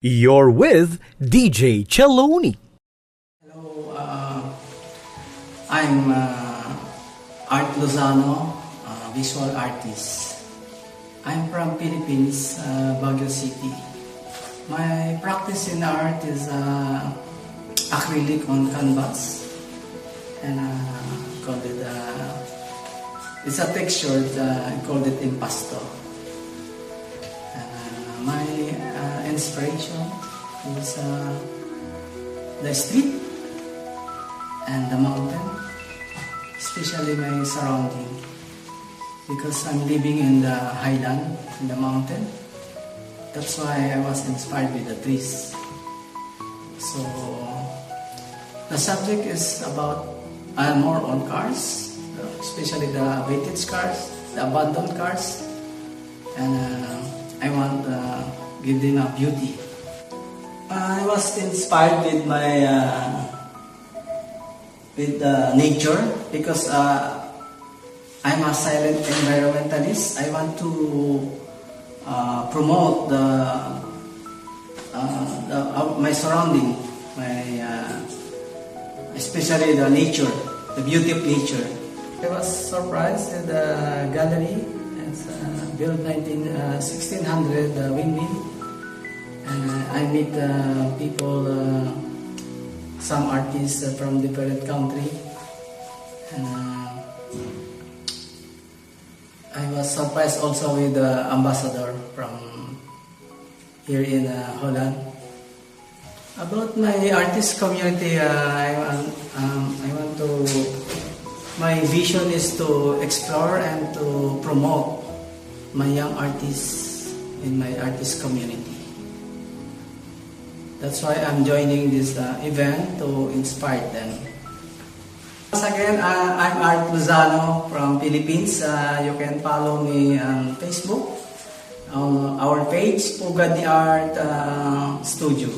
You're with DJ Celloni. Hello, I'm Art Lozano, visual artist. I'm from Philippines, Baguio City. My practice in art is acrylic on canvas, and called it. It's a texture. I called it impasto. My inspiration is the street and the mountain, especially my surrounding, because I'm living in the highland, in the mountain. That's why I was inspired with the trees. So the subject is about more on cars, especially the vintage cars, the abandoned cars, and I want to give them a beauty. I was inspired with my nature because I'm a silent environmentalist. I want to promote my surrounding, especially the nature, the beauty of nature. I was surprised at the gallery. It's built 1600 windmill, and I meet people, some artists from different country, and I was surprised also with the ambassador from here in Holland. About my artist community, my vision is to explore and to promote my young artists in my artist community. That's why I'm joining this event to inspire them. Once again, I'm Art Lozano from Philippines. You can follow me on Facebook, on our page, Pugad the Art Studio.